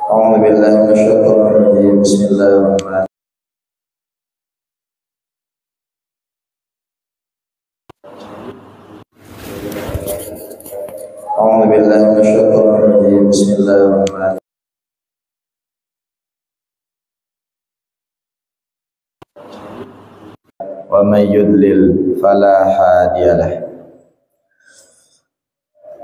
أعوذ بالله من الشيطان الرجيم بسم الله الرحمن أعوذ بالله من الشيطان الرجيم بسم الله الرحمن ومن يضلل فلا هادي له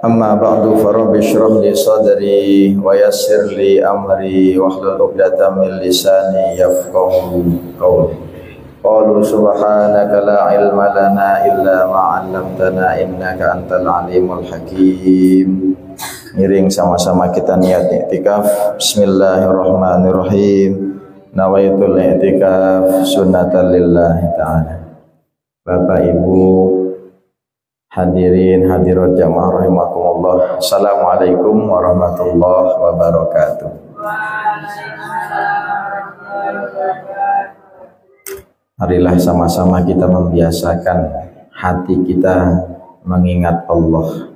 أما بعد فرب اشرح لي صدري ويسر لي أمري واحلل عقدة من لساني يفقهوا قولي قالوا سبحانك لا علم لنا إلا ما علمتنا إنك أنت العليم الحكيم. Miring sama-sama kita niat i'tikaf. Bismillahirrahmanirrahim. Nawaitul i'tikaf sunnatan lillahi ta'ala. Bapak Ibu hadirin hadirat jamaah rahimakumullah. Assalamualaikum warahmatullahi wabarakatuh. Marilah sama-sama kita membiasakan hati kita mengingat Allah.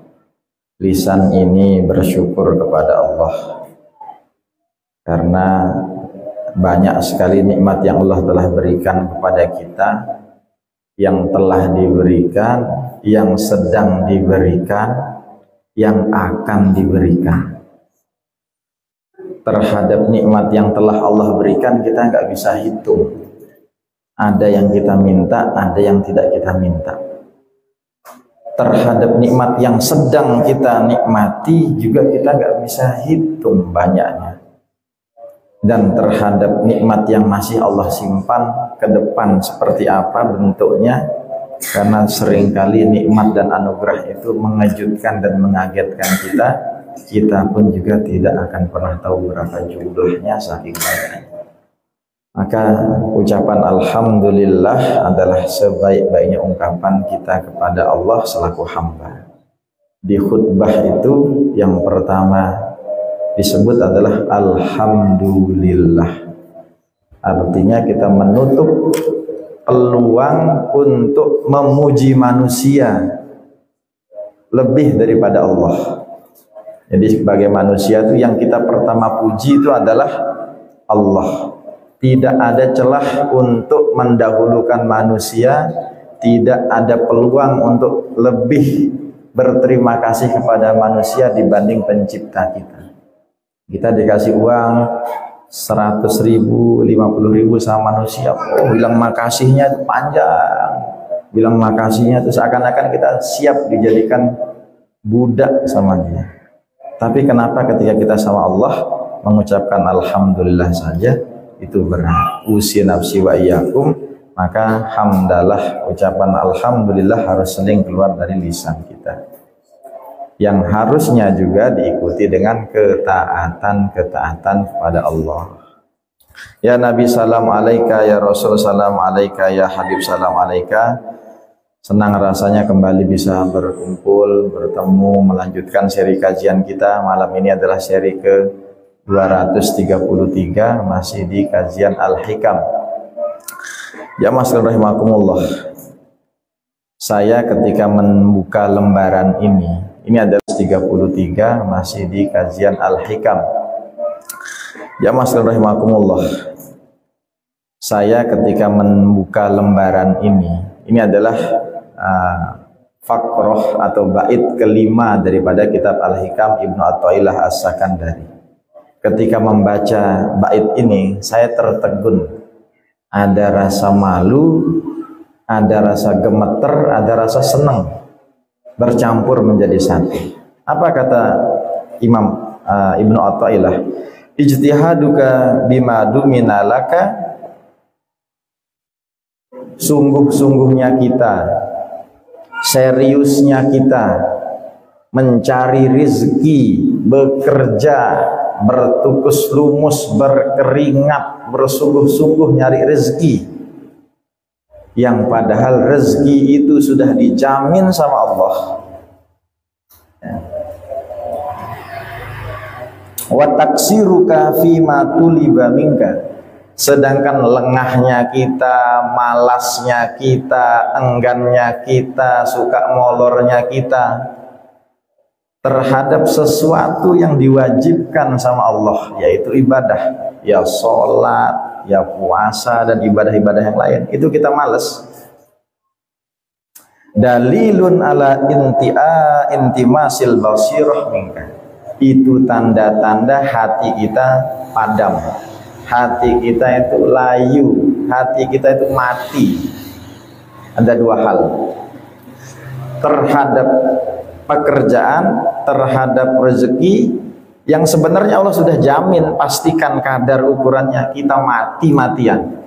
Lisan ini bersyukur kepada Allah karena banyak sekali nikmat yang Allah telah berikan kepada kita, yang telah diberikan, yang sedang diberikan, yang akan diberikan. Terhadap nikmat yang telah Allah berikan kita nggak bisa hitung. Ada yang kita minta, ada yang tidak kita minta. Terhadap nikmat yang sedang kita nikmati juga kita nggak bisa hitung banyaknya. Dan terhadap nikmat yang masih Allah simpan ke depan seperti apa bentuknya, karena seringkali nikmat dan anugerah itu mengejutkan dan mengagetkan kita pun juga tidak akan pernah tahu berapa jumlahnya saking banyaknya. Maka ucapan alhamdulillah adalah sebaik-baiknya ungkapan kita kepada Allah selaku hamba. Di khutbah itu yang pertama disebut adalah alhamdulillah. Artinya kita menutup peluang untuk memuji manusia lebih daripada Allah. Jadi sebagai manusia itu yang kita pertama puji itu adalah Allah. Tidak ada celah untuk mendahulukan manusia, tidak ada peluang untuk lebih berterima kasih kepada manusia dibanding pencipta kita. Kita dikasih uang 100.000, 50.000 sama manusia, bilang makasihnya itu panjang, bilang makasihnya itu seakan-akan kita siap dijadikan budak sama dia. Tapi kenapa ketika kita sama Allah mengucapkan alhamdulillah saja itu berat. Usi nafsi wa iyyakum, maka hamdalah, ucapan alhamdulillah harus sering keluar dari lisan kita, yang harusnya juga diikuti dengan ketaatan kepada Allah. Ya Nabi salam alaika, ya Rasul salam alaika, ya Habib salam alaika. Senang rasanya kembali bisa berkumpul, bertemu, melanjutkan seri kajian kita. Malam ini adalah seri ke 233, masih di kajian Al-Hikam. Jamaah sekalian rahimakumullah. Saya ketika membuka lembaran ini adalah 33, masih di kajian Al-Hikam. Jamaah sekalian rahimakumullah. Saya ketika membuka lembaran ini adalah fakroh atau bait kelima daripada kitab Al-Hikam Ibnu Athaillah As-Sakandari. Ketika membaca bait ini, saya tertegun. Ada rasa malu, ada rasa gemeter, ada rasa senang, bercampur menjadi satu. Apa kata Imam Ibnu Athaillah? Ijtihaduka bima dumina laka, sungguh-sungguhnya kita, seriusnya kita mencari rizki, bekerja, bertukus lumus, berkeringat, bersungguh-sungguh nyari rezeki, yang padahal rezeki itu sudah dijamin sama Allah. Wa taksiruka fima tuliba minka, sedangkan lengahnya kita, malasnya kita, enggannya kita, suka molornya kita terhadap sesuatu yang diwajibkan sama Allah, yaitu ibadah, ya sholat, ya puasa, dan ibadah-ibadah yang lain, itu kita males. Dalilun ala intimasil basirah minka, itu tanda-tanda hati kita padam, hati kita itu layu, hati kita itu mati. Ada dua hal, terhadap pekerjaan, terhadap rezeki yang sebenarnya Allah sudah jamin, pastikan kadar ukurannya, kita mati-matian.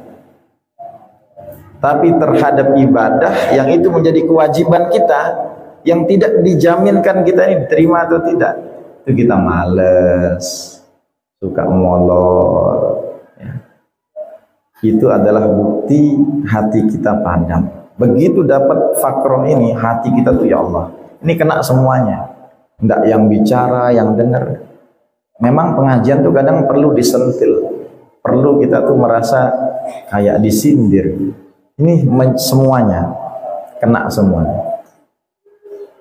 Tapi terhadap ibadah yang itu menjadi kewajiban kita, yang tidak dijaminkan kita ini diterima atau tidak, itu kita males, suka molor ya. Itu adalah bukti hati kita padam. Begitu dapat fakron ini, hati kita tuh ya Allah, ini kena semuanya, enggak yang bicara, yang dengar. Memang pengajian tuh kadang perlu disentil, perlu kita tuh merasa kayak disindir. Ini semuanya kena semuanya.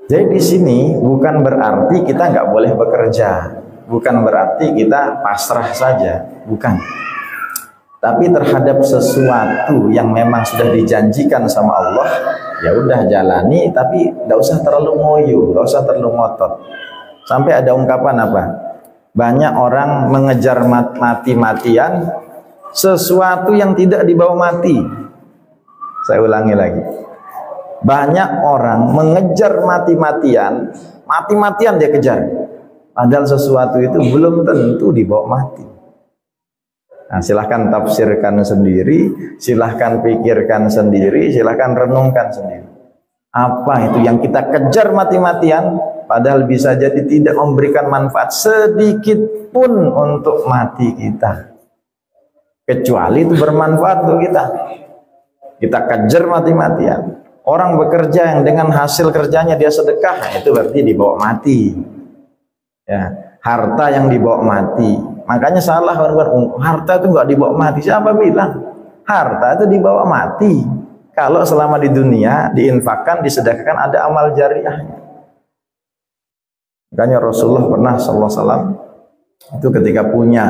Jadi di sini bukan berarti kita nggak boleh bekerja, bukan berarti kita pasrah saja, bukan. Tapi terhadap sesuatu yang memang sudah dijanjikan sama Allah, ya udah jalani, tapi nggak usah terlalu ngoyo, nggak usah terlalu ngotot. Sampai ada ungkapan apa? Banyak orang mengejar mati-matian sesuatu yang tidak dibawa mati. Saya ulangi lagi. Banyak orang mengejar mati-matian, mati-matian dia kejar. Padahal sesuatu itu belum tentu dibawa mati. Nah, silahkan tafsirkan sendiri, silahkan pikirkan sendiri, silahkan renungkan sendiri. Apa itu yang kita kejar mati-matian, padahal bisa jadi tidak memberikan manfaat sedikit pun untuk mati kita. Kecuali itu bermanfaat untuk kita. Kita kejar mati-matian. Orang bekerja yang dengan hasil kerjanya dia sedekah, itu berarti dibawa mati. Ya, harta yang dibawa mati. Makanya salah orang, harta itu enggak dibawa mati. Siapa bilang? Harta itu dibawa mati. Kalau selama di dunia diinfakkan, disedekahkan, ada amal jariahnya. Makanya Rasulullah pernah sallallahu alaihi wasallam itu ketika punya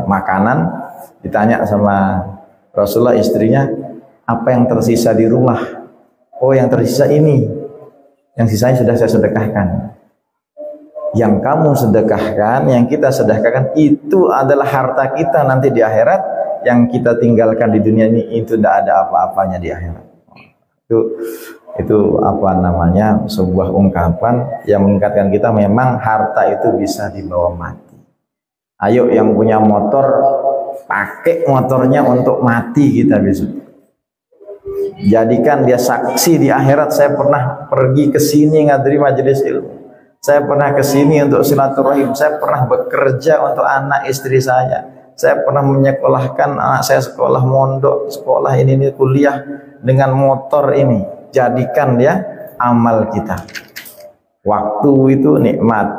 makanan, ditanya sama Rasulullah istrinya, apa yang tersisa di rumah? Oh, yang tersisa ini, yang sisanya sudah saya sedekahkan. Yang kamu sedekahkan, yang kita sedekahkan itu adalah harta kita nanti di akhirat. Yang kita tinggalkan di dunia ini itu tidak ada apa-apanya di akhirat. Itu sebuah ungkapan yang mengingatkan kita memang harta itu bisa dibawa mati. Ayo yang punya motor, pakai motornya untuk mati kita besok. Jadikan dia saksi di akhirat. Saya pernah pergi ke sini ngadri majelis ilmu. Saya pernah ke sini untuk silaturahim. Saya pernah bekerja untuk anak istri saya. Saya pernah menyekolahkan anak saya sekolah mondok, sekolah ini kuliah dengan motor ini. Jadikan dia amal kita. Waktu itu nikmat,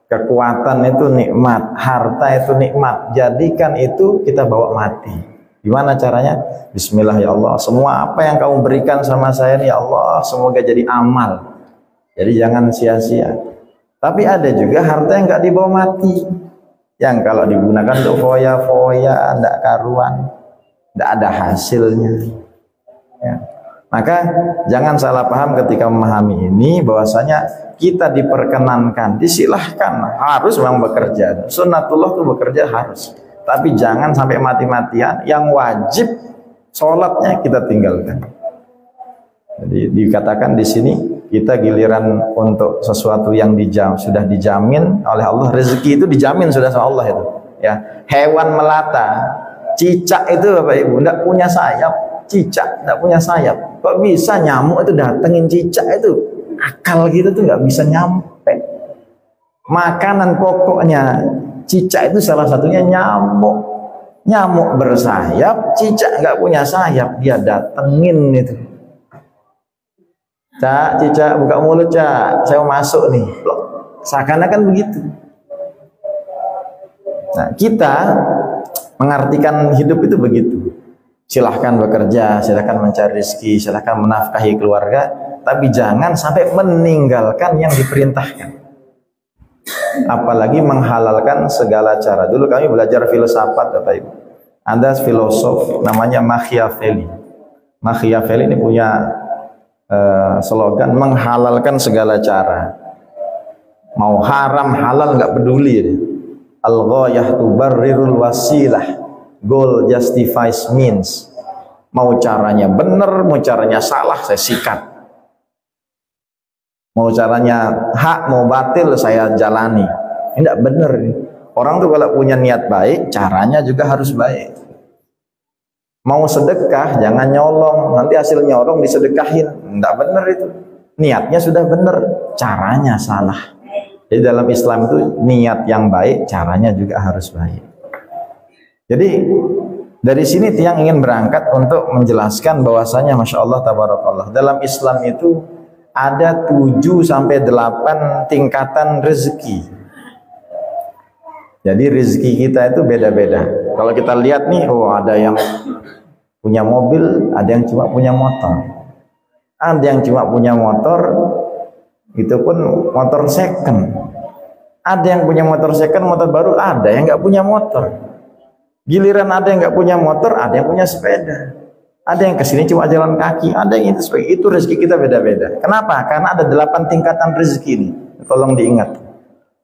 kekuatan itu nikmat, harta itu nikmat. Jadikan itu kita bawa mati. Gimana caranya? Bismillah ya Allah, semua apa yang kamu berikan sama saya nih ya Allah, semoga jadi amal. Jadi jangan sia-sia. Tapi ada juga harta yang nggak dibawa mati, yang kalau digunakan untuk foya-foya, tidak karuan, tidak ada hasilnya. Ya. Maka jangan salah paham ketika memahami ini, bahwasanya kita diperkenankan, disilahkan, harus memang bekerja. Sunnatullah itu bekerja harus. Tapi jangan sampai mati-matian, yang wajib sholatnya kita tinggalkan. Jadi dikatakan di sini kita giliran untuk sesuatu yang sudah dijamin oleh Allah, rezeki itu dijamin sudah sama Allah itu. Ya, hewan melata, cicak itu Bapak Ibu tidak punya sayap, cicak tidak punya sayap. Kok bisa nyamuk itu datengin cicak itu? Akal gitu tuh nggak bisa nyampe. Makanan pokoknya cicak itu salah satunya nyamuk. Nyamuk bersayap, cicak nggak punya sayap, dia datengin itu. Cak, cicak buka mulut cak, saya mau masuk nih. Seakan-akan begitu. Nah, kita mengartikan hidup itu begitu. Silahkan bekerja, silahkan mencari rezeki, silahkan menafkahi keluarga. tapi jangan sampai meninggalkan yang diperintahkan. Apalagi menghalalkan segala cara. Dulu kami belajar filsafat, Bapak Ibu. Ada filosof namanya Machiavelli. Machiavelli ini punya slogan menghalalkan segala cara. Mau haram halal nggak peduli. Al-ghayah tubarrirul wasilah. Goal justifies means. Mau caranya benar, mau caranya salah, saya sikat. Mau caranya hak, mau batil, saya jalani. Ini tidak benar. Orang tuh kalau punya niat baik, caranya juga harus baik. Mau sedekah, jangan nyolong. Nanti hasil nyolong disedekahin. Tidak benar itu. Niatnya sudah benar, caranya salah. Jadi dalam Islam itu niat yang baik, caranya juga harus baik. Jadi dari sini tiang ingin berangkat untuk menjelaskan bahwasanya Masya Allah tabarakallah, dalam Islam itu ada 7-8 tingkatan rezeki. Jadi rezeki kita itu beda-beda. Kalau kita lihat nih, oh ada yang punya mobil, ada yang cuma punya motor. Ada yang cuma punya motor, itu pun motor second. Ada yang punya motor second, motor baru, ada yang nggak punya motor. Giliran ada yang nggak punya motor, ada yang punya sepeda. Ada yang kesini cuma jalan kaki, ada yang itu sebagai itu. Rezeki kita beda-beda. Kenapa? Karena ada 8 tingkatan rezeki ini. Tolong diingat.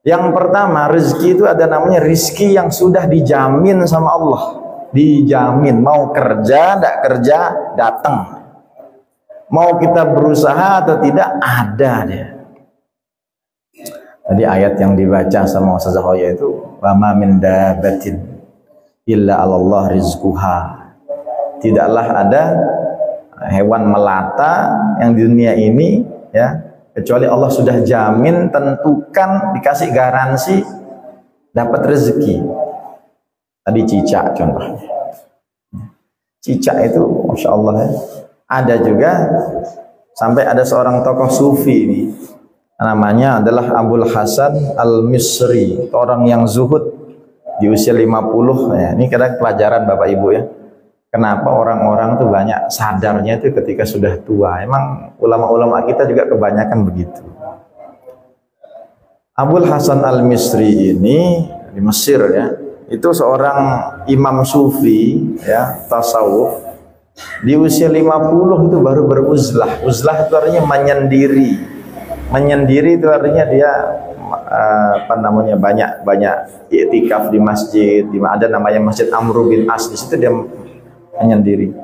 Yang pertama, rezeki itu ada namanya rezeki yang sudah dijamin sama Allah. Dijamin. Mau kerja, tidak kerja, datang. Mau kita berusaha atau tidak, ada dia. Tadi ayat yang dibaca sama Ustaz Hoya itu, wa ma min dabatin illa 'alallah rizquha. Tidaklah ada hewan melata yang di dunia ini ya, kecuali Allah sudah jamin, tentukan, dikasih garansi dapat rezeki. Tadi cicak contohnya. Cicak itu Masya Allah ya. Ada juga sampai ada seorang tokoh sufi ini, namanya adalah Abul Hasan Al-Misri, orang yang zuhud di usia 50 ya. Ini kadang pelajaran Bapak Ibu ya. Kenapa orang-orang tuh banyak sadarnya itu ketika sudah tua. Emang ulama-ulama kita juga kebanyakan begitu. Abul Hasan Al-Misri ini di Mesir ya, itu seorang imam sufi ya, tasawuf. Di usia 50 itu baru beruzlah. Uzlah itu artinya menyendiri. Menyendiri itu artinya dia banyak iktikaf di masjid. Ada namanya Masjid Amru bin As, di situ dia menyendiri.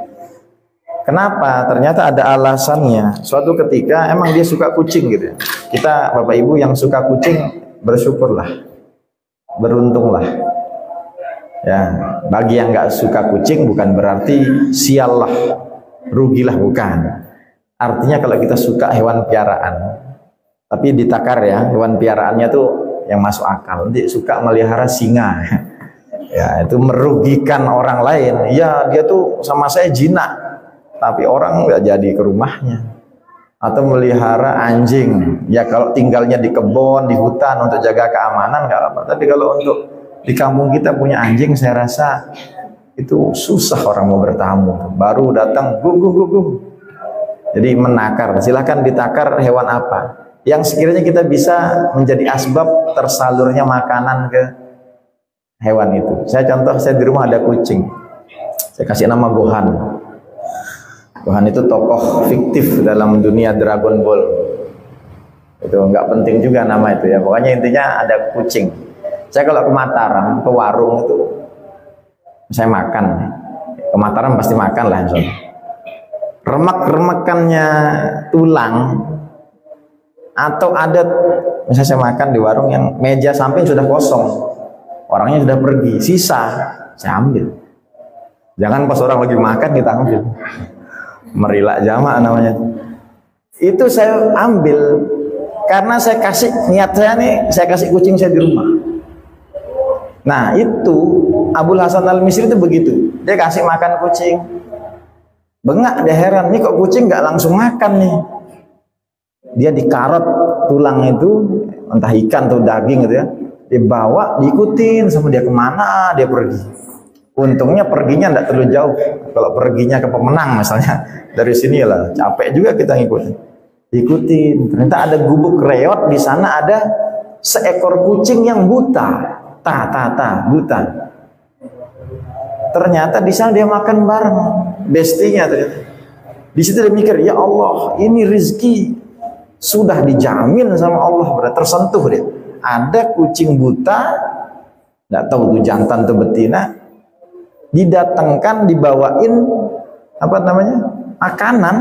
Kenapa? Ternyata ada alasannya. Suatu ketika emang dia suka kucing gitu ya. Kita Bapak Ibu yang suka kucing bersyukurlah, beruntunglah. Ya, bagi yang nggak suka kucing bukan berarti siallah, rugilah, bukan. Artinya kalau kita suka hewan piaraan, tapi ditakar ya, hewan piaraannya tuh yang masuk akal. Nanti suka melihara singa. Ya, itu merugikan orang lain. Ya, dia tuh sama saya jinak, tapi orang nggak jadi ke rumahnya. Atau melihara anjing. Ya, kalau tinggalnya di kebun, di hutan untuk jaga keamanan nggak apa. Tapi kalau untuk di kampung kita punya anjing, saya rasa itu susah orang mau bertamu. Baru datang, gum gum gum gum. Jadi menakar. Silahkan ditakar hewan apa yang sekiranya kita bisa menjadi asbab tersalurnya makanan ke hewan itu. Saya contoh, saya di rumah ada kucing, saya kasih nama Gohan. Gohan itu tokoh fiktif dalam dunia Dragon Ball. Itu nggak penting juga nama itu ya, pokoknya intinya ada kucing. Saya kalau ke Mataram, ke warung itu saya makan. Ke Mataram pasti makan lah. Remek-remekannya tulang, atau ada misalnya saya makan di warung yang meja samping sudah kosong, orangnya sudah pergi, sisa saya ambil. Jangan pas orang lagi makan kita ambil. Merilak jamak namanya. Itu saya ambil karena saya kasih, niat saya nih, saya kasih kucing saya di rumah. Nah itu Abul Hasan Al-Misri itu begitu. Dia kasih makan kucing. Bengak, dia heran, nih kok kucing nggak langsung makan nih. Dia dikarot tulang itu, entah ikan atau daging gitu ya, dibawa, diikutin sama dia, kemana dia pergi. Untungnya perginya tidak terlalu jauh. Kalau perginya ke Pemenang misalnya, dari sini lah capek juga kita ngikutin. Diikutin. Ternyata ada gubuk reot, di sana ada seekor kucing yang buta, buta. Ternyata di sana dia makan bareng bestinya ternyata. Di situ dia mikir, ya Allah, ini rizki sudah dijamin sama Allah, berarti tersentuh dia. Ada kucing buta, nggak tahu itu jantan atau betina, didatangkan, dibawain apa namanya makanan.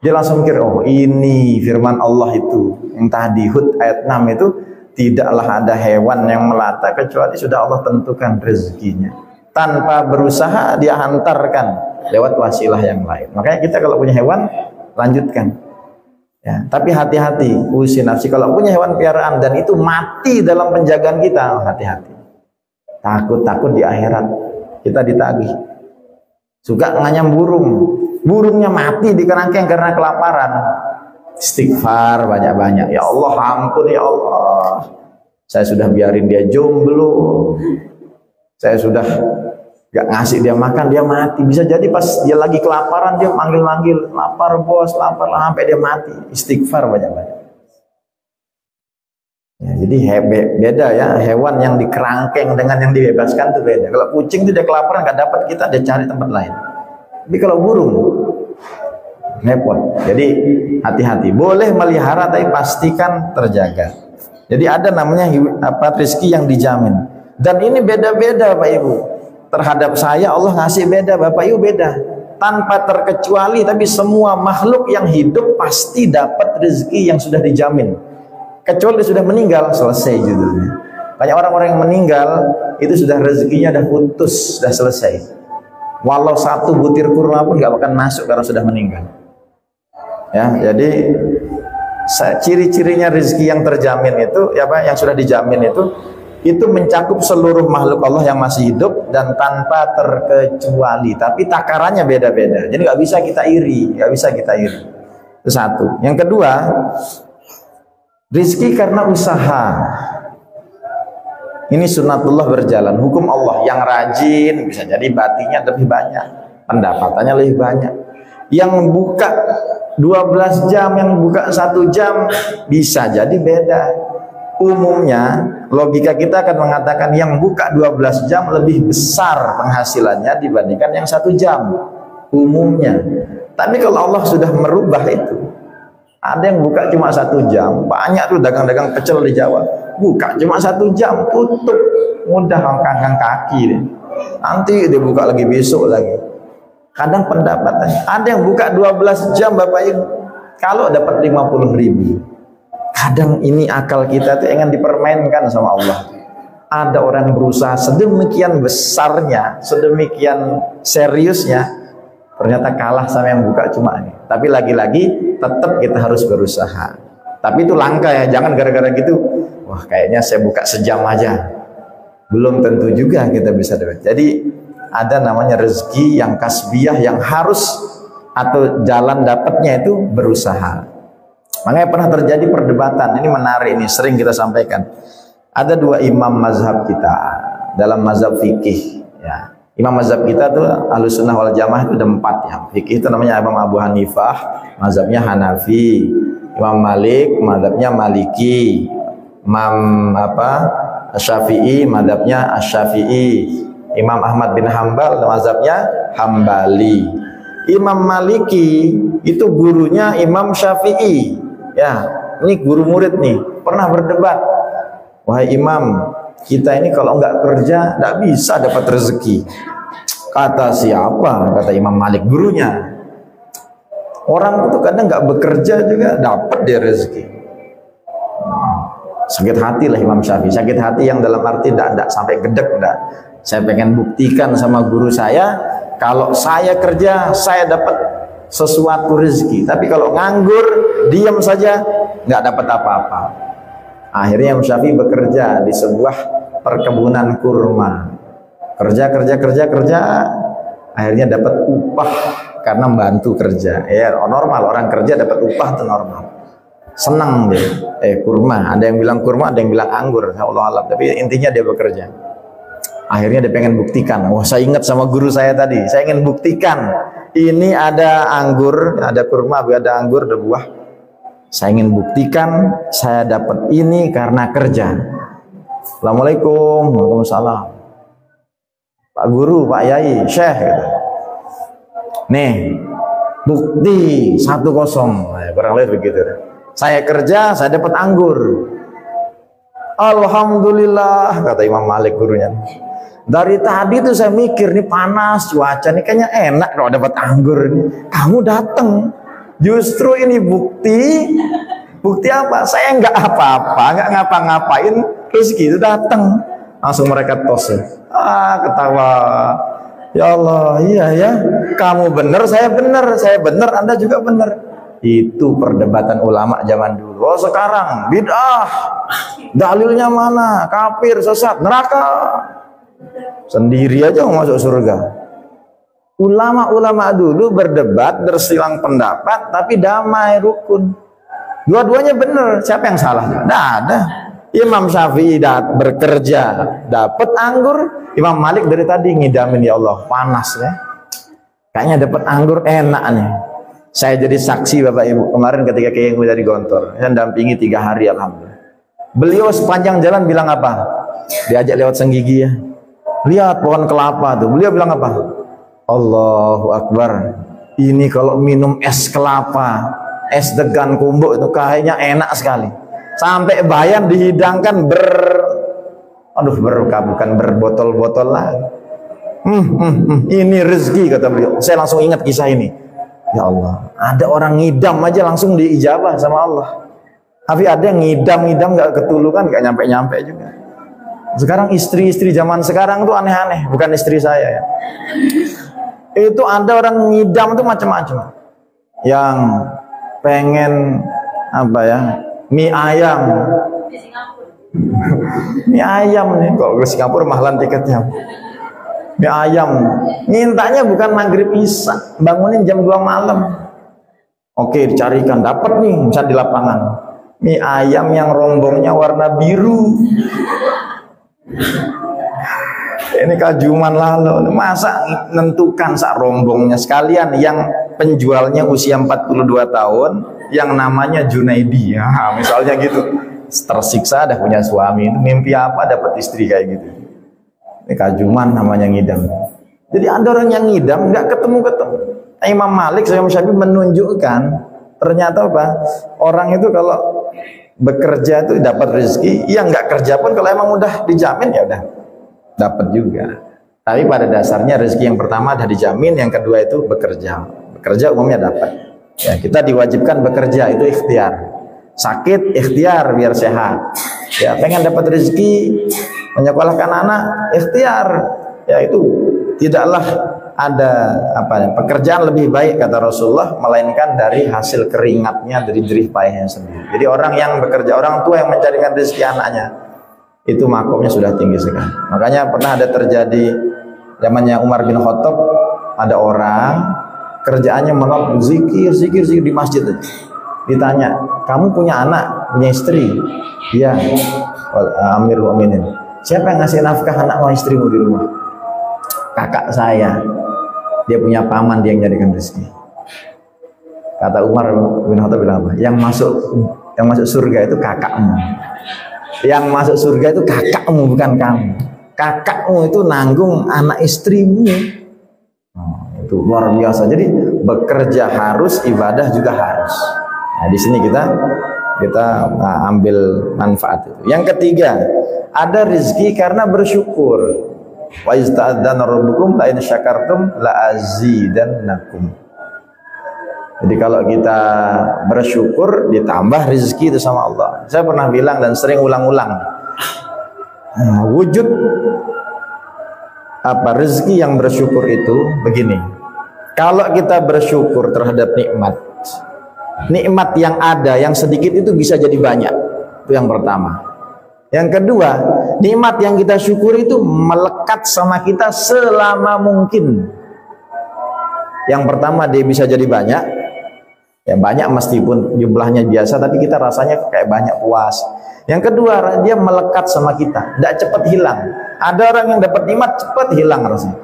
Dia langsung mikir, oh ini firman Allah itu yang tadi Hud ayat 6 itu, tidaklah ada hewan yang melata kecuali sudah Allah tentukan rezekinya. Tanpa berusaha dia hantarkan lewat wasilah yang lain. Makanya kita kalau punya hewan, lanjutkan. Ya, tapi hati-hati, usi nafsi. Kalau punya hewan piaraan dan itu mati dalam penjagaan kita, hati-hati. Takut-takut di akhirat kita ditagih. Suka nganyam burung, burungnya mati di kerangkeng karena kelaparan. Istighfar banyak-banyak. Ya Allah, ampun ya Allah. Saya sudah biarin dia jomblo. Saya sudah gak ngasih dia makan, dia mati. Bisa jadi pas dia lagi kelaparan, dia manggil-manggil, lapar bos, lapar lah, sampai dia mati. Istighfar banyak-banyak. Ya, jadi beda ya, hewan yang dikerangkeng dengan yang dibebaskan itu beda. Kalau kucing itu dia kelaparan, gak dapat, kita dia cari tempat lain. Tapi kalau burung, repot. Jadi hati-hati. Boleh melihara, tapi pastikan terjaga. Jadi ada namanya rezeki yang dijamin. Dan ini beda-beda Pak Ibu. Terhadap saya Allah ngasih beda, Bapak Ibu beda. Tanpa terkecuali, tapi semua makhluk yang hidup pasti dapat rezeki yang sudah dijamin. Kecuali sudah meninggal, selesai judulnya. Banyak orang-orang yang meninggal itu sudah rezekinya sudah putus, sudah selesai. Walau satu butir kurma pun gak akan masuk karena sudah meninggal. Ya, jadi ciri-cirinya rezeki yang terjamin itu, ya Pak, yang sudah dijamin itu mencakup seluruh makhluk Allah yang masih hidup dan tanpa terkecuali. Tapi takarannya beda-beda. Jadi nggak bisa kita iri, nggak bisa kita iri. Itu satu. Yang kedua, rizki karena usaha. Ini sunnatullah berjalan, hukum Allah. Yang rajin bisa jadi batinya lebih banyak, pendapatannya lebih banyak. Yang buka 12 jam, yang buka 1 jam bisa jadi beda. Umumnya logika kita akan mengatakan yang buka 12 jam lebih besar penghasilannya dibandingkan yang 1 jam umumnya. Tapi kalau Allah sudah merubah itu, ada yang buka cuma 1 jam, banyak tuh dagang-dagang pecel di Jawa, buka cuma 1 jam, tutup, mudah angkat kaki deh. Nanti dia buka lagi besok lagi. Kadang pendapatannya, ada yang buka 12 jam Bapak Ibu, kalau dapat 50.000. Kadang ini akal kita tuh ingin dipermainkan sama Allah. Ada orang berusaha sedemikian besarnya, sedemikian seriusnya, ternyata kalah sama yang buka cuma ini. Tapi lagi-lagi tetap kita harus berusaha. Tapi itu langka ya, jangan gara-gara gitu, wah kayaknya saya buka sejam aja. Belum tentu juga kita bisa dapat. Jadi ada namanya rezeki yang kasbiyah yang harus atau jalan dapatnya itu berusaha. Makanya pernah terjadi perdebatan, ini menarik, ini sering kita sampaikan. Ada 2 imam mazhab kita dalam mazhab fikih. Ya. Imam mazhab kita tuh Ahlussunnah wal Jamaah itu ada 4 ya. Fikih itu namanya Imam Abu Hanifah, mazhabnya Hanafi. Imam Malik, mazhabnya Maliki. Imam Syafi'i, mazhabnya Asy-Syafi'i. Imam Ahmad bin Hambal, mazhabnya Hambali. Imam Maliki itu gurunya Imam Syafi'i. Ya, ini guru murid nih, pernah berdebat. Wahai imam, kita ini kalau nggak kerja nggak bisa dapat rezeki. Kata siapa? Kata Imam Malik, gurunya. Orang itu kadang nggak bekerja juga dapat dia rezeki. Sakit hati lah Imam Syafi'i. Sakit hati yang dalam arti tidak sampai gedek, enggak. Saya pengen buktikan sama guru saya, kalau saya kerja saya dapat sesuatu rezeki, tapi kalau nganggur diam saja nggak dapat apa-apa. Akhirnya Imam Syafi'i bekerja di sebuah perkebunan kurma, kerja, akhirnya dapat upah karena membantu kerja. Ya normal, orang kerja dapat upah itu normal, senang dia. Kurma, ada yang bilang kurma, ada yang bilang anggur, Allah alam, tapi intinya dia bekerja. Akhirnya dia pengen buktikan, wah saya ingat sama guru saya tadi, saya ingin buktikan ini ada anggur, ada kurma, ada anggur, ada buah. Saya ingin buktikan saya dapat ini karena kerja. Assalamualaikum. Waalaikumsalam. Pak Guru, Pak Yai, Syekh gitu. Nih, bukti 1-0. Nah, kurang lebih begitu. Saya kerja, saya dapat anggur. Alhamdulillah, kata Imam Malik gurunya. Dari tadi tuh saya mikir, nih panas cuaca, nih kayaknya enak kalau dapat anggur nih. Kamu datang. Justru ini bukti apa? Saya nggak apa-apa, nggak ngapa-ngapain, rezeki itu datang. Langsung mereka tos ya. Ketawa. Ya Allah, iya ya, kamu benar, saya benar, Anda juga benar. Itu perdebatan ulama zaman dulu. Oh sekarang bid'ah, dalilnya mana? Kafir, sesat, neraka. Sendiri aja mau masuk surga. Ulama-ulama dulu berdebat, bersilang pendapat, tapi damai, rukun. Dua-duanya benar. Siapa yang salah? Tidak ada. Imam Syafi'i bekerja, dapat anggur. Imam Malik dari tadi ngidamin, ya Allah, panas ya. Kayaknya dapat anggur enak nih. Saya jadi saksi Bapak Ibu kemarin ketika Kiai dari Gontor. Saya dampingi 3 hari, alhamdulillah. Beliau sepanjang jalan bilang apa? Diajak lewat Senggigi ya. Lihat pohon kelapa tuh. Beliau bilang apa? Allahu Akbar. Ini kalau minum es kelapa, es degan kumbuk itu kayaknya enak sekali. Sampai bayan dihidangkan bukan berbotol-botol lah. Ini rezeki kata beliau. Saya langsung ingat kisah ini. Ya Allah, ada orang ngidam aja langsung diijabah sama Allah. Tapi ada yang ngidam nggak ketulukan, nggak nyampe juga. Sekarang istri-istri zaman sekarang tuh aneh-aneh. Bukan istri saya ya. Itu ada orang ngidam tuh macam-macam. Yang pengen apa ya? Mie ayam. Mie ayam nih, kalau ke Singapura mahalan tiketnya. Mie ayam, mintanya bukan maghrib isya, bangunin jam 2 malam. Oke, dicarikan, dapat nih, misalnya di lapangan. Mie ayam yang rombongnya warna biru. Ini kajuman lalu, masa nentukan sak rombongnya sekalian yang penjualnya usia 42 tahun, yang namanya Junaidi, ya, misalnya gitu. Tersiksa dah punya suami, mimpi apa dapat istri kayak gitu. Ini kajuman namanya ngidam. Jadi ada orang yang ngidam nggak ketemu. Imam Malik sama Syafi'i menunjukkan ternyata apa? Orang itu kalau bekerja itu dapat rezeki, yang nggak kerja pun kalau emang udah dijamin ya udah dapat juga. Tapi pada dasarnya rezeki yang pertama udah dijamin, yang kedua itu bekerja. Bekerja umumnya dapat. Ya, kita diwajibkan bekerja, itu ikhtiar. Sakit ikhtiar biar sehat. Ya, pengen dapat rezeki, menyekolahkan anak ikhtiar. Ya, itu tidaklah ada pekerjaan lebih baik kata Rasulullah melainkan dari hasil keringatnya, dari jerih payahnya sendiri. Jadi orang yang bekerja, orang tua yang mencarikan rezeki anaknya, itu makomnya sudah tinggi sekali. Makanya pernah ada terjadi zamannya Umar bin Khattab, ada orang kerjaannya menop zikir di masjid. Ditanya, kamu punya anak, punya istri? Iya, Amirul Mukminin. Siapa yang ngasih nafkah anak sama istrimu di rumah? Kakak saya. Dia punya paman, dia yang jadikan rezeki. Kata Umar bin Khattab bilang apa? Yang masuk surga itu kakakmu. Yang masuk surga itu kakakmu, bukan kamu. Kakakmu itu nanggung anak istrimu. Itu luar biasa. Jadi bekerja harus, ibadah juga harus. Nah, di sini kita ambil manfaat itu. Yang ketiga, ada rezeki karena bersyukur. Wa ista'adzana rabbukum la in syakartum la azidannakum. Jadi kalau kita bersyukur ditambah rezeki itu sama Allah. Saya pernah bilang dan sering ulang-ulang. Wujud rezeki yang bersyukur itu begini. Kalau kita bersyukur terhadap nikmat yang ada, yang sedikit itu bisa jadi banyak. Itu yang pertama. Yang kedua, nikmat yang kita syukuri itu melekat sama kita selama mungkin. Yang pertama, dia bisa jadi banyak. Ya banyak meskipun jumlahnya biasa, tapi kita rasanya kayak banyak, puas. Yang kedua, dia melekat sama kita, tidak cepat hilang. Ada orang yang dapat nikmat cepat hilang rasanya.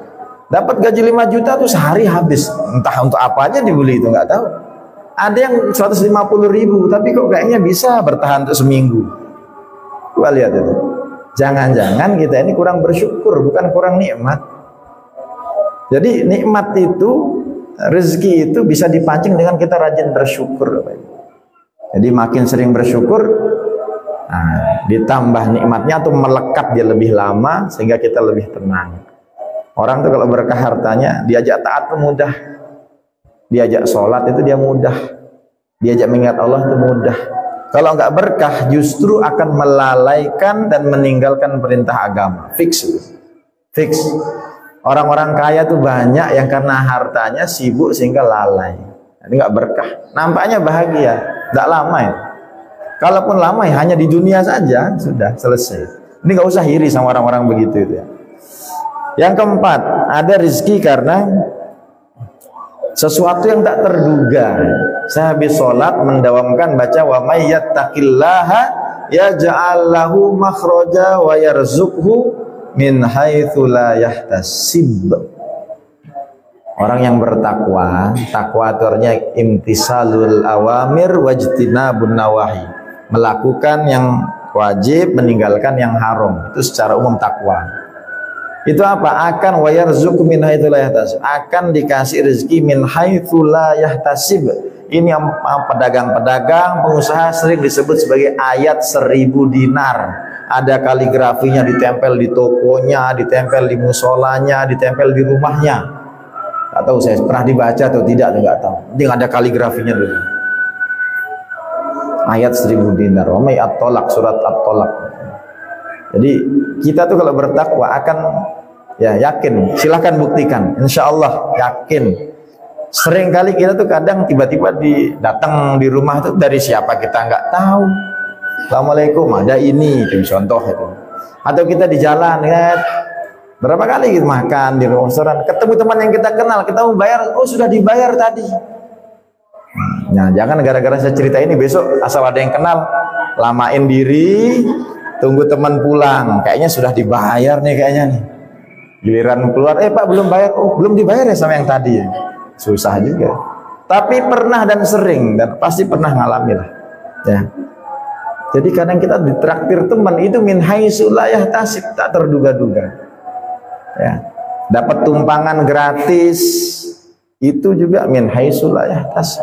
Dapat gaji 5 juta tuh sehari habis. Entah untuk apa aja dibeli itu nggak tahu. Ada yang 150.000, tapi kok kayaknya bisa bertahan untuk seminggu. Coba lihat itu. Jangan-jangan kita ini kurang bersyukur, bukan kurang nikmat. Jadi nikmat itu, rezeki itu bisa dipancing dengan kita rajin bersyukur. Jadi makin sering bersyukur, nah, ditambah nikmatnya tuh melekat dia lebih lama sehingga kita lebih tenang. Orang tuh kalau berkah hartanya, diajak taat tuh mudah, diajak sholat itu dia mudah, diajak mengingat Allah itu mudah. Kalau nggak berkah justru akan melalaikan dan meninggalkan perintah agama. Fix. Orang-orang kaya tuh banyak yang karena hartanya sibuk sehingga lalai. Ini nggak berkah. Nampaknya bahagia, nggak lama ya. Kalaupun lama ya hanya di dunia saja, sudah selesai. Ini nggak usah iri sama orang-orang begitu itu ya. Yang keempat, ada rezeki karena sesuatu yang tak terduga. Saya habis sholat mendawamkan baca wa may yattaqillaha yaj'al lahu makhraja wa yarzuqhu min haitsu la yahtasib. Orang yang bertakwa, takwa artinya imtisalul awamir wajtinabun nawahi, melakukan yang wajib, meninggalkan yang haram. Itu secara umum takwa. Itu apa? Akan wa yarzuqhu min haitsu la yahtasib, akan dikasih rezeki min haitsu la yahtasib. Ini yang pedagang-pedagang, pengusaha sering disebut sebagai ayat 1000 dinar. Ada kaligrafinya ditempel di tokonya, ditempel di musolanya, ditempel di rumahnya. Gak tahu saya pernah dibaca atau tidak, nggak tahu. Ini ada kaligrafinya dulu. Ayat 1000 dinar. Wa may at-tolak, surat at-tolak. Jadi kita tuh kalau bertakwa akan ya yakin. Silahkan buktikan. Insya Allah yakin. Sering kali kita tuh kadang tiba-tiba datang di rumah tuh dari siapa kita nggak tahu. Assalamualaikum, ada ini, itu contoh itu. Atau kita di jalan, ya, berapa kali kita makan di restoran, ketemu teman yang kita kenal, kita mau bayar, oh sudah dibayar tadi. Nah, jangan gara-gara saya cerita ini besok asal ada yang kenal, lamain diri, tunggu teman pulang, kayaknya sudah dibayar nih kayaknya nih. Giliran keluar, Pak belum bayar, oh belum dibayar ya sama yang tadi ya. Susah juga. Tapi pernah dan sering dan pasti pernah ngalami lah. Ya. Jadi kadang kita ditraktir teman itu min haitsu la yahtasib, tak terduga-duga. Ya. Dapat tumpangan gratis itu juga min haitsu la yahtasib.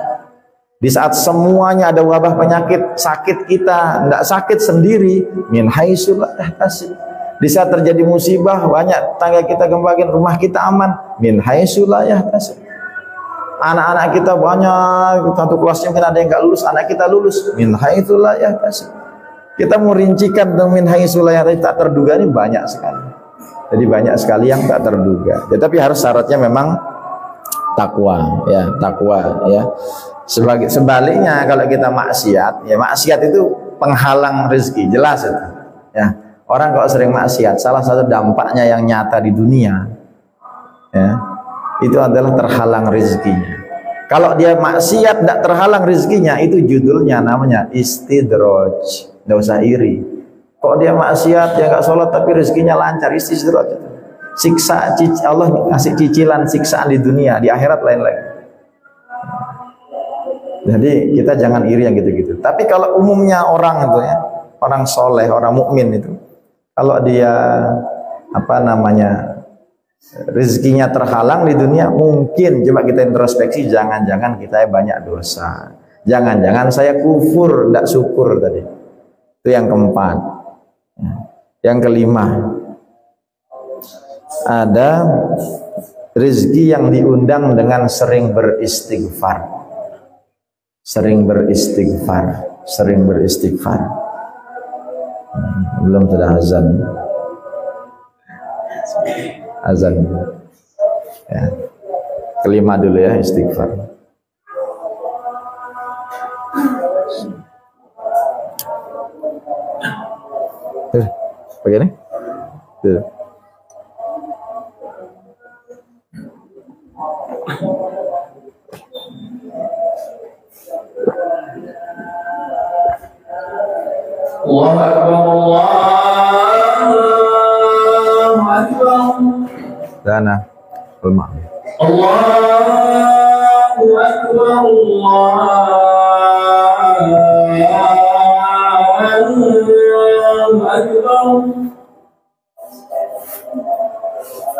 Di saat semuanya ada wabah penyakit, sakit kita enggak sakit sendiri, min haitsu la yahtasib. Di saat terjadi musibah, banyak tangga kita gembakin, rumah kita aman, min haitsu la yahtasib. Anak-anak kita banyak, satu kelasnya mungkin ada yang nggak lulus, anak kita lulus, min haitsu la yahtasib. Kita mau rincikan min haitsu la yahtasib, tak terduga ini banyak sekali. Jadi banyak sekali yang tak terduga. Ya, tapi harus syaratnya memang takwa, ya takwa, ya. Sebaliknya kalau kita maksiat, ya maksiat itu penghalang rezeki, jelas itu. Ya, orang kalau sering maksiat, salah satu dampaknya yang nyata di dunia, ya. Itu adalah terhalang rezekinya. Kalau dia maksiat tidak terhalang rezekinya, itu judulnya namanya istidraj. Tidak usah iri. Kok dia maksiat, dia nggak sholat tapi rezekinya lancar, istidraj. Siksa, Allah ngasih cicilan siksaan di dunia, di akhirat lain lagi. Jadi kita jangan iri yang gitu-gitu. Tapi kalau umumnya orang itu ya, orang soleh, orang mukmin itu, kalau dia rezekinya terhalang di dunia, mungkin coba kita introspeksi, jangan-jangan kita banyak dosa, jangan-jangan saya kufur, tidak syukur tadi. Itu yang keempat. Yang kelima, ada rezeki yang diundang dengan sering beristighfar. Sering beristighfar, sering beristighfar. Belum sudah azan. Azan. Ya. Kelima dulu ya, istighfar. Begini. Tuh. Allahu Akbar, Allahu Akbar. Dana, rumah. Allahu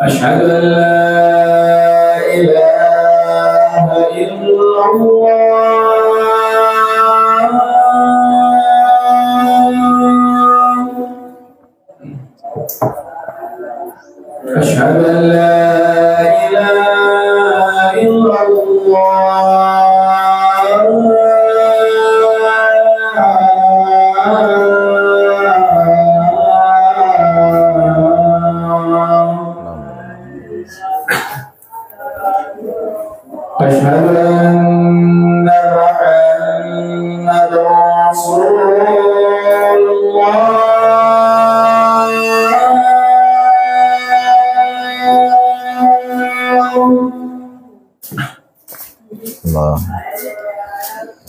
أشهد أن لا إله إلا الله أشهد أن لا إله إلا أشهد أن محمدا رسول الله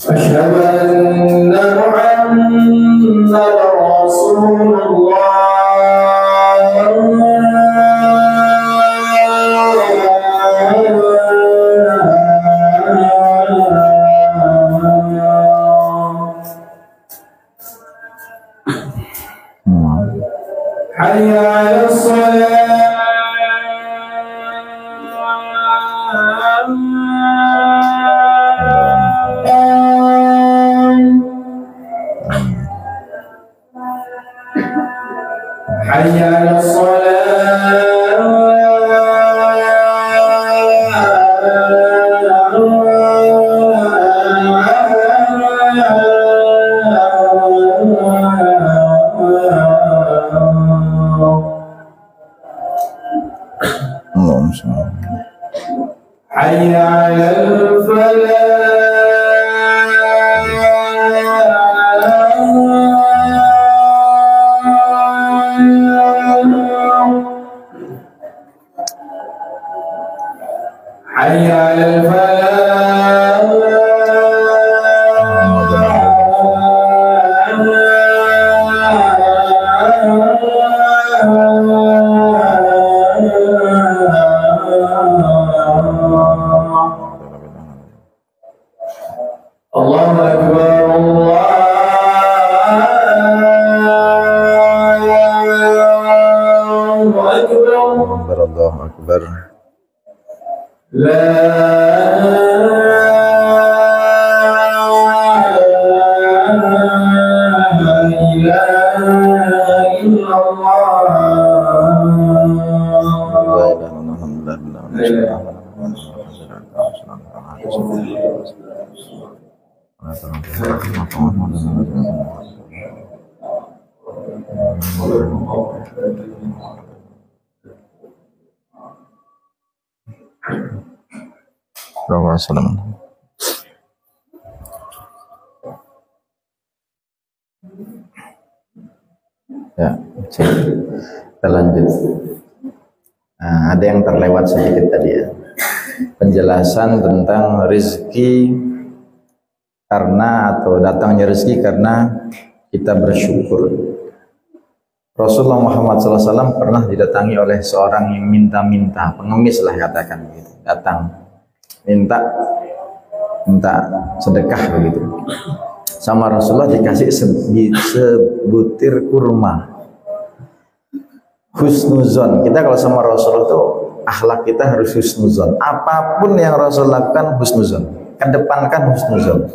أشهد أن محمدا رسول حي على الصلاة حي على حي على الفلاح حي على الله أكبر الله أكبر لا إله إلا Ya, kita lanjut. Nah, ada yang terlewat sedikit tadi ya. Penjelasan tentang rezeki karena atau datangnya rezeki karena kita bersyukur. Rasulullah Muhammad SAW pernah didatangi oleh seorang yang minta-minta, pengemis lah katakan begitu. Datang minta sedekah begitu. Sama Rasulullah dikasih sebutir kurma. Husnuzon. Kita kalau sama Rasulullah tuh akhlak kita harus husnuzon. Apapun yang Rasul lakukan husnuzon. Kedepankan husnuzon.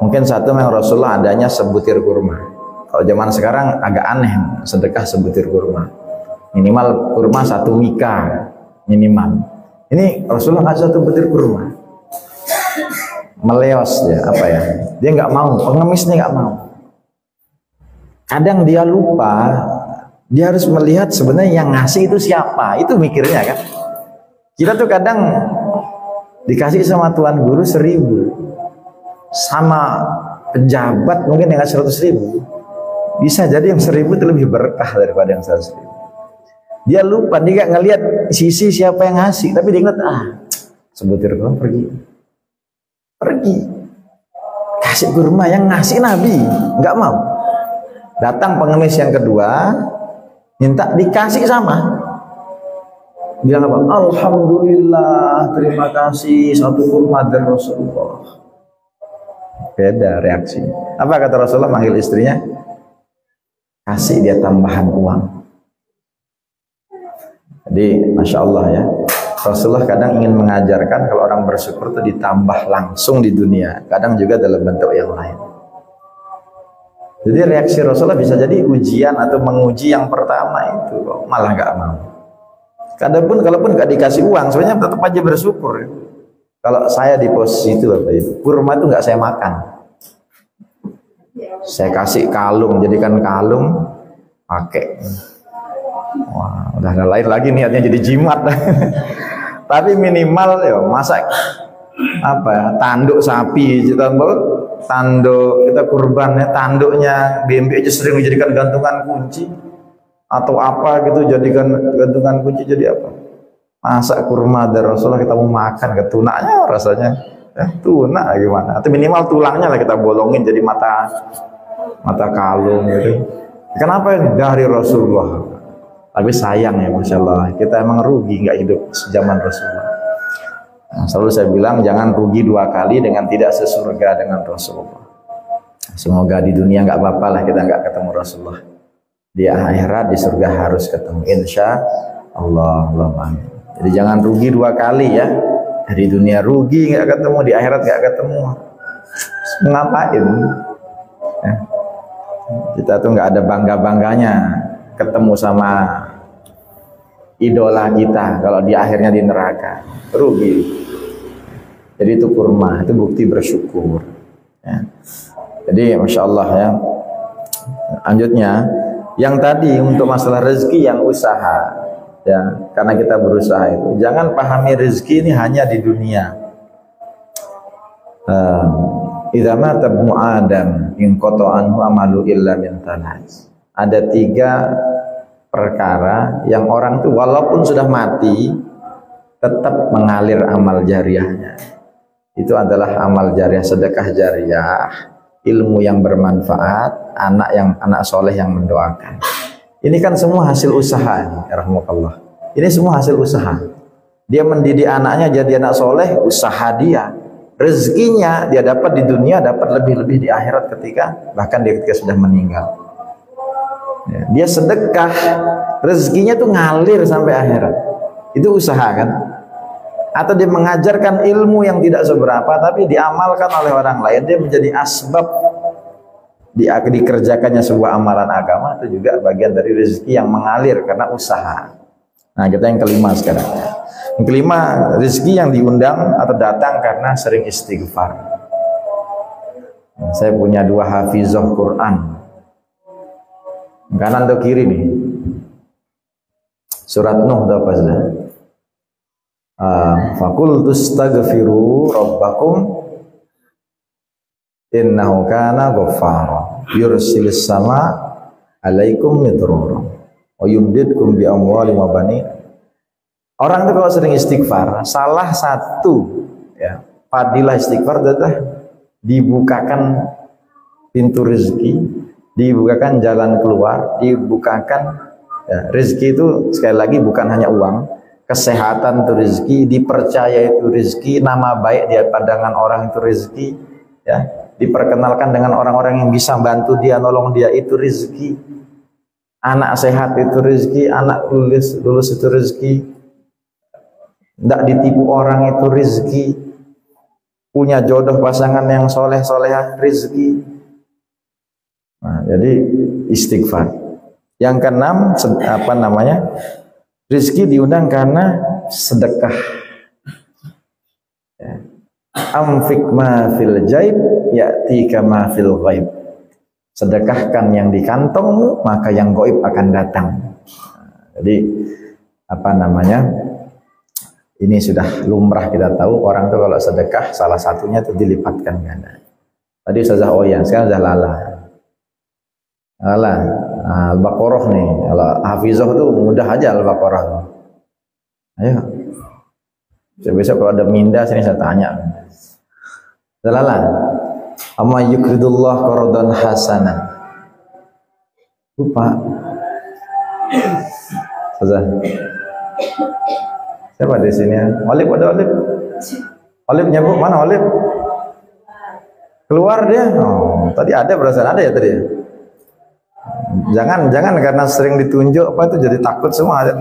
Mungkin satu yang Rasulullah adanya sebutir kurma. Kalau zaman sekarang agak aneh sedekah sebutir kurma. Minimal kurma satu mika minimal. Ini Rasulullah nggak satu butir kurma. Meleos ya, apa ya? Dia nggak mau, pengemis ini nggak mau. Kadang dia lupa, dia harus melihat sebenarnya yang ngasih itu siapa. Itu mikirnya kan. Kita tuh kadang dikasih sama tuan guru 1.000, sama pejabat mungkin yang 100.000. Bisa jadi yang 1.000 itu lebih berkah daripada yang 100.000. Dia lupa, dia nggak ngelihat sisi siapa yang ngasih, tapi dia ingat sebutir kurma pergi kasih kurma yang ngasih Nabi, nggak mau. Datang pengemis yang kedua minta dikasih sama, Bilang apa? Alhamdulillah, terima kasih satu kurma dari Rasulullah. Beda reaksi. Apa kata Rasulullah manggil istrinya? Kasih dia tambahan uang. Jadi Masya Allah ya, Rasulullah kadang ingin mengajarkan kalau orang bersyukur itu ditambah langsung di dunia, kadang juga dalam bentuk yang lain. Jadi reaksi Rasulullah bisa jadi ujian atau menguji yang pertama itu kok malah nggak mau. Kalaupun nggak dikasih uang, sebenarnya tetap aja bersyukur. Kalau saya di posisi itu, Bapak Ibu, kurma itu nggak saya makan. Saya kasih kalung, jadikan kalung, pakai. Wah, udah ada lain lagi niatnya jadi jimat. Tapi minimal ya masak apa tanduk sapi, tanduk kita kurbannya, tanduknya BMB aja sering dijadikan gantungan kunci. Atau apa gitu, jadikan gantungan kunci jadi apa? Masak kurma dari Rasulullah kita mau makan, ke tunanya rasanya tuna gimana? Atau minimal tulangnya lah kita bolongin jadi mata kalung gitu. Kenapa dari Rasulullah? Tapi sayang ya, Masya Allah, kita emang rugi nggak hidup sejaman Rasulullah. Nah, selalu saya bilang jangan rugi dua kali dengan tidak sesurga dengan Rasulullah. Semoga di dunia nggak apa-apa lah kita nggak ketemu Rasulullah. Di akhirat di surga harus ketemu, insya Allah. Jadi jangan rugi dua kali ya, dari dunia rugi nggak ketemu, di akhirat nggak ketemu, ngapain ya? Kita tuh nggak ada bangga-bangganya ketemu sama idola kita kalau di akhirnya di neraka, rugi. Jadi itu kurma, itu bukti bersyukur ya. Jadi Masya Allah ya. Lanjutnya yang tadi untuk masalah rezeki yang usaha ya, karena kita berusaha itu jangan pahami rezeki ini hanya di dunia. Idza mata ibnu Adam in qata anhu amalu illa min thalath. Ada 3 perkara yang orang itu walaupun sudah mati tetap mengalir amal jariahnya. Itu adalah amal jariah, sedekah jariah, ilmu yang bermanfaat, anak soleh yang mendoakan. Ini kan semua hasil usaha ya rahmatullah. Ini semua hasil usaha. Dia mendidik anaknya jadi anak soleh, usaha dia. Rezekinya dia dapat di dunia, dapat lebih-lebih di akhirat bahkan ketika sudah meninggal. Ya, dia sedekah, rezekinya tuh ngalir sampai akhirat. Itu usaha kan? Atau dia mengajarkan ilmu yang tidak seberapa tapi diamalkan oleh orang lain, dia menjadi asbab dikerjakannya sebuah amalan agama, itu juga bagian dari rezeki yang mengalir karena usaha. Nah, kita yang kelima sekarang. Yang kelima, rezeki yang diundang atau datang karena sering istighfar. Saya punya 2 hafizah Quran, kanan atau kiri nih. Surat Nuh udah apa sudah? Fakultu astaghfiru rabbakum innahu kana ghaffara yursilis sama alaikum midrara wa yumdidkum bi amwalin wa banin. Orang itu kalau sering istighfar, salah satu ya fadilah istighfar adalah dibukakan pintu rezeki, dibukakan jalan keluar, dibukakan ya, rezeki itu sekali lagi bukan hanya uang, kesehatan itu rezeki, dipercaya itu rezeki, nama baik di pandangan orang itu rezeki ya, diperkenalkan dengan orang-orang yang bisa bantu dia, nolong dia itu rezeki, anak sehat itu rezeki, anak lulus itu rezeki, tidak ditipu orang itu rezeki, punya jodoh pasangan yang soleh-solehah rezeki. Nah, jadi istighfar. Yang keenam apa namanya? Rezeki diundang karena sedekah. Ya. Amfik ma fil jaib ya'tika ma fil ghaib. Sedekahkan yang di kantongmu, maka yang gaib akan datang. Jadi apa namanya? Ini sudah lumrah kita tahu, orang tuh kalau sedekah salah satunya itu dilipatkan ganda. Tadi Ustazah Oyan, sekarang sudah Lala. Lala, Al-Baqarah nih, kalau Hafizah tuh mudah aja Al-Baqarah. Ayo. Besok kalau ada minda sini saya tanya. Lala, amma yukridullah qardan hasanan. Lupa. Ustazah. Siapa di sini? Olip, ada Olip. Olip nyebut mana Olip? Keluar dia. Oh, tadi ada perasaan ada ya tadi. Jangan karena sering ditunjuk apa itu jadi takut semua ada.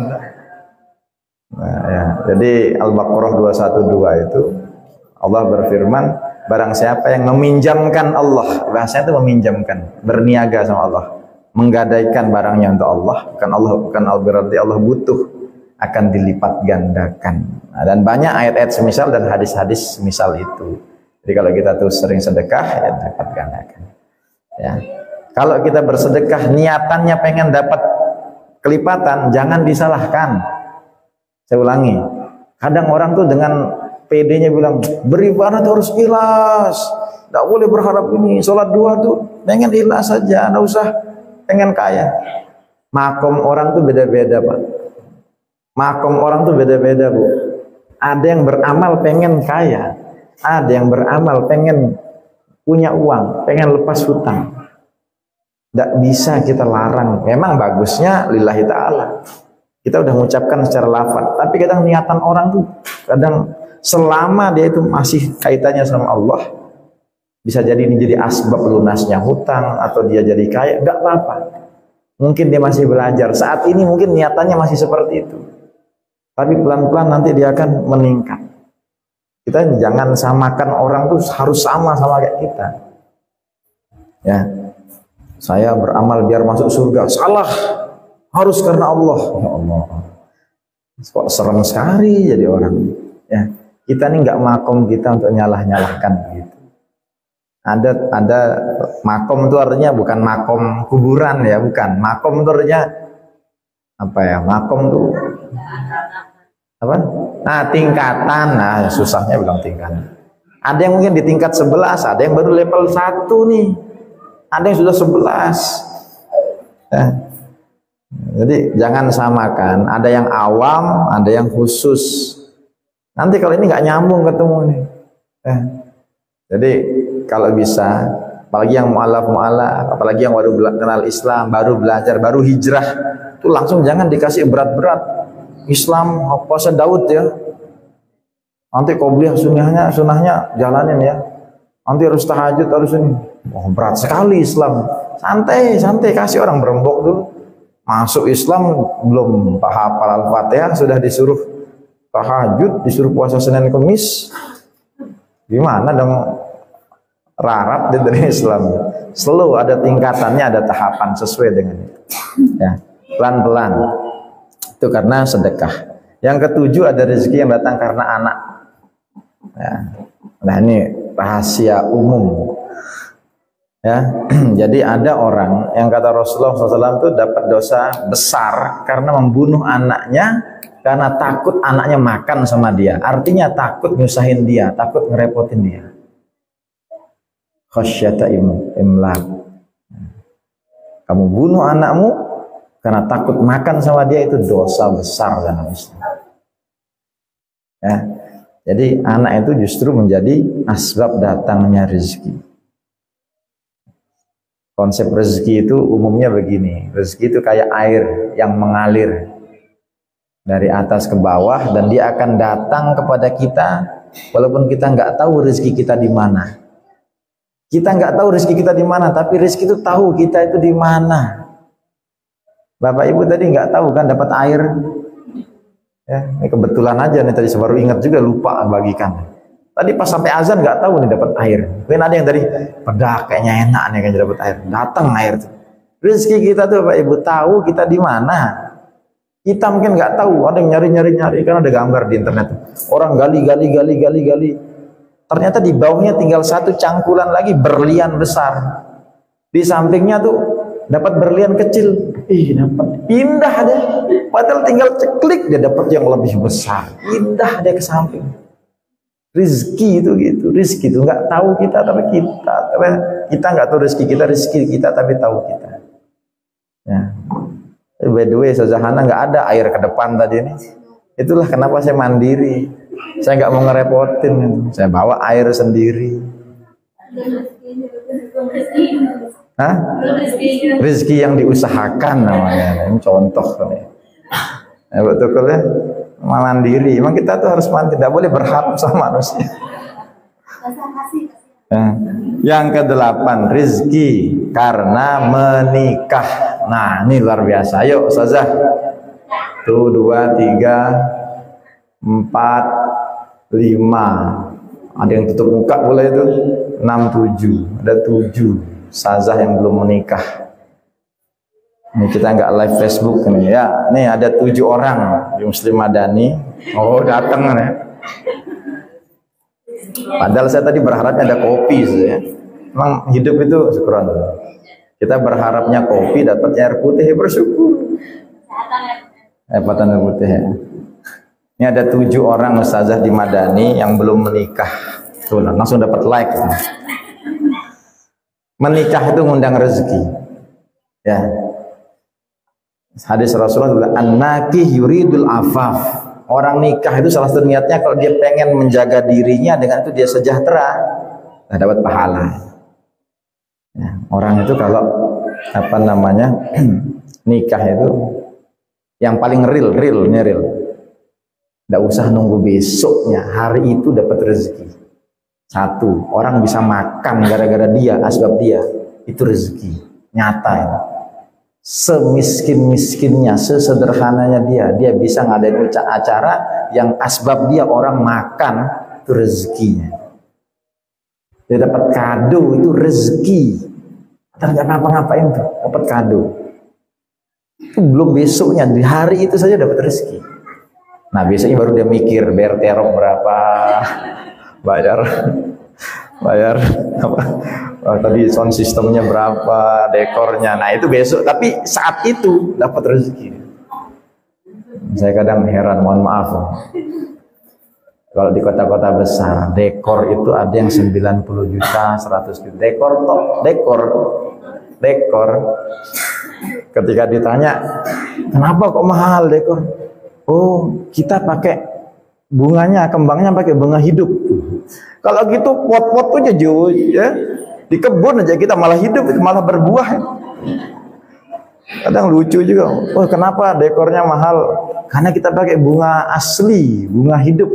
Nah, ya. Jadi Al-Baqarah 212 itu Allah berfirman, barang siapa yang meminjamkan Allah, bahasanya itu meminjamkan, berniaga sama Allah, menggadaikan barangnya untuk Allah, bukan berarti Allah butuh, akan dilipat gandakan. Nah, dan banyak ayat-ayat semisal dan hadis-hadis semisal itu. Jadi kalau kita tuh sering sedekah, ya dapat gandakan. Ya. Kalau kita bersedekah niatannya pengen dapat kelipatan, jangan disalahkan. Saya ulangi, kadang orang tuh dengan PD-nya bilang beribadah tuh harus ikhlas, tidak boleh berharap ini, sholat 2 tuh pengen ikhlas saja, nggak usah pengen kaya. Makom orang tuh beda-beda Pak. Makom orang tuh beda-beda Bu. Ada yang beramal pengen kaya, ada yang beramal pengen punya uang, pengen lepas hutang. Tidak bisa kita larang. Memang bagusnya lillahi ta'ala, kita udah mengucapkan secara lafaz, tapi kadang niatan orang tuh kadang selama dia itu masih kaitannya sama Allah, bisa jadi ini jadi asbab lunasnya hutang atau dia jadi kaya, enggak apa-apa. Mungkin dia masih belajar saat ini, mungkin niatannya masih seperti itu, tapi pelan-pelan nanti dia akan meningkat. Kita jangan samakan orang tuh harus sama kayak kita. Ya, saya beramal biar masuk surga, salah. Harus karena Allah. Ya Allah, kok serem sekali jadi orang. Ya, kita ini nggak makom kita untuk nyalah-nyalahkan gitu. Ada makom itu artinya bukan makom kuburan ya, bukan. Makom itu artinya apa ya? Makom itu apa? Nah, tingkatan. Nah, susahnya bilang tingkatan. Ada yang mungkin di tingkat 11, ada yang baru level 1 nih. Ada yang sudah 11. Ya. Jadi jangan samakan, ada yang awam, ada yang khusus. Nanti kalau ini nggak nyambung ketemu nih. Jadi kalau bisa, apalagi yang mu'alaf, apalagi yang baru kenal Islam, baru belajar, baru hijrah, itu langsung jangan dikasih berat-berat. Islam puasa Daud ya. Nanti qobliyah sunahnya jalanin ya. Nanti harus tahajud, harus ini. Oh, berat sekali Islam. Santai kasih orang berembok dulu. Masuk Islam belum hafal Al-Fatihah sudah disuruh tahajud, disuruh puasa Senin Kemis. Gimana dong rarat dari Islam? Selalu ada tingkatannya, ada tahapan sesuai dengan itu. Ya, pelan-pelan. Itu karena sedekah. Yang ketujuh ada rezeki yang datang karena anak. Ya. Nah, ini rahasia umum. Ya, jadi ada orang yang kata Rasulullah SAW itu dapat dosa besar karena membunuh anaknya karena takut anaknya makan sama dia. Artinya takut nyusahin dia, takut ngerepotin dia. Khasyata imlaq. Kamu bunuh anakmu karena takut makan sama dia, itu dosa besar dalam Islam. Ya, jadi anak itu justru menjadi asbab datangnya rezeki. Konsep rezeki itu umumnya begini, rezeki itu kayak air yang mengalir dari atas ke bawah dan dia akan datang kepada kita walaupun kita nggak tahu rezeki kita di mana. Kita nggak tahu rezeki kita di mana, tapi rezeki itu tahu kita itu di mana. Bapak Ibu tadi nggak tahu kan dapat air, ya ini kebetulan aja nih tadi saya baru ingat juga lupa bagikan. Tadi pas sampai azan nggak tahu nih dapat air. Mungkin ada yang tadi pedak kayaknya enak nih kan dapat air. Datang air tuh. Rezeki kita tuh Bapak Ibu tahu kita di mana. Kita mungkin nggak tahu. Ada yang nyari kan ada gambar di internet. Orang gali. Ternyata di bawahnya tinggal satu cangkulan lagi berlian besar. Di sampingnya tuh dapat berlian kecil. Dapat indah deh. Padahal tinggal ceklik dia dapat yang lebih besar. Indah deh ke samping. Rizki itu gitu, rizki itu nggak tahu kita tapi kita nggak tahu rizki kita tapi tahu kita. Ya. By the way, Sazahana nggak ada air ke depan tadi ini. Itulah kenapa saya mandiri. Saya nggak mau ngerepotin itu. Saya bawa air sendiri. Hah? Rizki yang diusahakan namanya. Ini contoh nih. betul ya, mandiri. Emang kita tuh harus mandiri, tidak boleh berharap sama manusia. Yang kedelapan, rizki karena menikah. Nah, ini luar biasa. Ayo, Ustazah. Tuh 2, 3, 4, 5. Ada yang tutup muka boleh itu. 6, 7. Ada 7 Ustazah yang belum menikah. Ini kita nggak live Facebook ini ya. Nih ada 7 orang di Muslim Madani. Oh, datang ya. Padahal saya tadi berharapnya ada kopi ya. Memang hidup itu syukuran. Kita berharapnya kopi, dapatnya air putih, ya bersyukur. Dapatan air putih ya. Ini ada 7 orang ustazah di Madani yang belum menikah. Tuh, langsung dapat like. Menikah itu ngundang rezeki. Ya. Hadis Rasulullah, an-nakih yuridul afaf. Orang nikah itu salah satu niatnya kalau dia pengen menjaga dirinya, dengan itu dia sejahtera, nah, dapat pahala. Ya, orang itu kalau apa namanya nikah itu yang paling real. Tidak usah nunggu besoknya, hari itu dapat rezeki. 1, orang bisa makan gara-gara dia, asbab dia, itu rezeki nyata ya. Semiskin-miskinnya, sesederhananya dia bisa ngadain acara yang asbab dia orang makan, itu rezekinya. Dia dapat kado, itu rezeki. Tidak ngapa-ngapain tuh, dapat kado. Itu belum besoknya, di hari itu saja dapat rezeki. Nah biasanya baru dia mikir bayar terok berapa, bayar apa? Oh, tadi sound sistemnya berapa, dekornya. Nah itu besok, tapi saat itu dapat rezeki. Saya kadang heran, mohon maaf. Kalau di kota-kota besar, dekor itu ada yang 90 juta, 100 juta. Dekor. Ketika ditanya, kenapa kok mahal dekor? Oh, kita pakai bunganya, kembangnya pakai bunga hidup. Kalau gitu pot-pot aja ya. Di kebun aja kita malah hidup, malah berbuah. Kadang lucu juga. Oh, kenapa dekornya mahal? Karena kita pakai bunga asli, bunga hidup.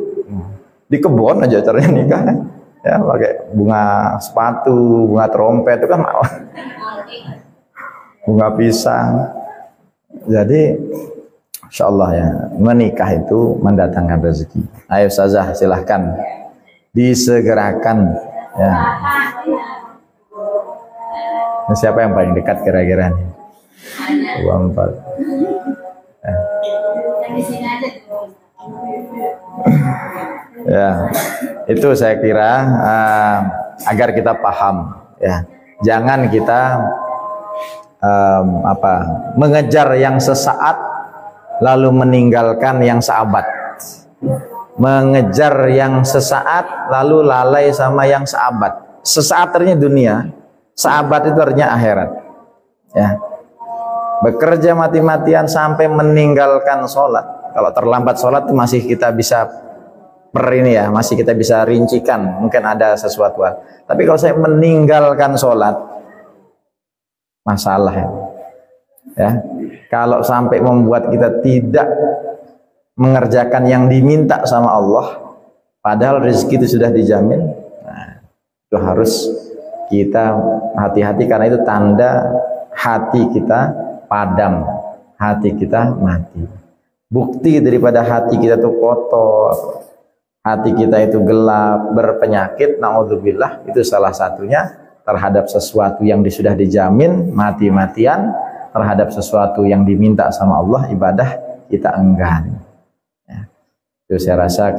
Di kebun aja caranya nikah. Ya, pakai bunga sepatu, bunga trompet itu kan bunga pisang. Jadi insyaallah ya, menikah itu mendatangkan rezeki. Ayo Ustazah silahkan disegerakan ya. Siapa yang paling dekat kira-kira nih? 24. Ya, itu saya kira agar kita paham ya. Jangan kita mengejar yang sesaat lalu meninggalkan yang seabad. Mengejar yang sesaat lalu lalai sama yang seabad. Sesaat artinya dunia, seabad itu artinya akhirat. Ya. Bekerja mati-matian sampai meninggalkan sholat. Kalau terlambat sholat itu masih kita bisa masih kita bisa rincikan, mungkin ada sesuatu. Tapi kalau saya meninggalkan sholat, masalah ya. Kalau sampai membuat kita tidak mengerjakan yang diminta sama Allah, padahal rezeki itu sudah dijamin, nah, itu harus kita hati-hati, karena itu tanda hati kita padam, hati kita mati. Bukti daripada hati kita itu kotor, hati kita itu gelap, berpenyakit, naudzubillah, itu salah satunya terhadap sesuatu yang sudah dijamin mati-matian, terhadap sesuatu yang diminta sama Allah, ibadah kita enggan. Ya. Itu saya rasa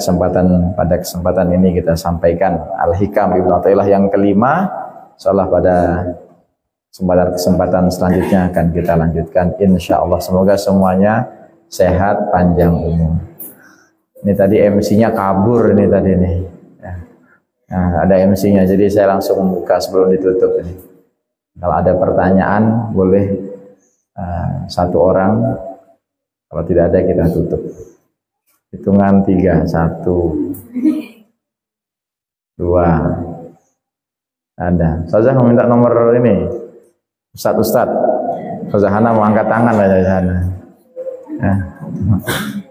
pada kesempatan ini kita sampaikan Al-Hikam Ibnu Athaillah yang kelima. Insyaallah pada kesempatan selanjutnya akan kita lanjutkan insyaallah. Semoga semuanya sehat, panjang umur. Ini tadi MC-nya kabur ini tadi nih. Ya. Nah, ada MC-nya, jadi saya langsung membuka sebelum ditutup ini. Kalau ada pertanyaan boleh satu orang. Kalau tidak ada kita tutup. Hitungan 3, 1, 2. Ada. Ustazah meminta nomor ini. Ustaz. Ustazah Hana mau angkat tangan lah dari sana.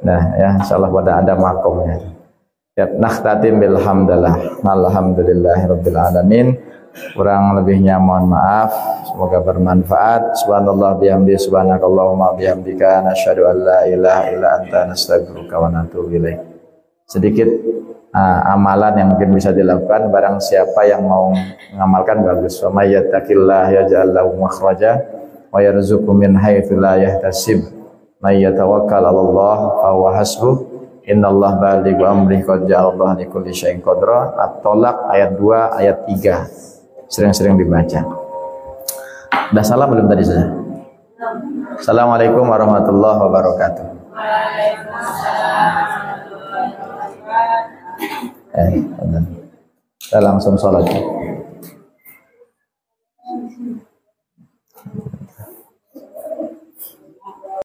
Nah, ya insyaallah pada ada makomnya. Ya, nakhtatim bil hamdalah. Alhamdulillahirabbil alamin. Kurang lebihnya mohon maaf. Semoga bermanfaat. Subhanallah bihamdi subhanakallahumma bihamdika nasyhadu an la ilaha illa anta nastaghfiruka wa natubu ilaik. Sedikit amalan yang mungkin bisa dilakukan barang siapa yang mau mengamalkan bagus. Wa may yattaqillah yaj'al lahu makhraja wa yarzuqhu min haitsu la yahtasib. May yatawakkal 'ala Allah fa huwa hasbuh. Innallaha balighu amrihi qad ja'alallahu likulli syai'in qadra. At-Tolaq ayat 2 ayat 3. Sering-sering dibaca. Udah salam belum tadi saya? Assalamualaikum warahmatullahi wabarakatuh. Kita langsung sholat.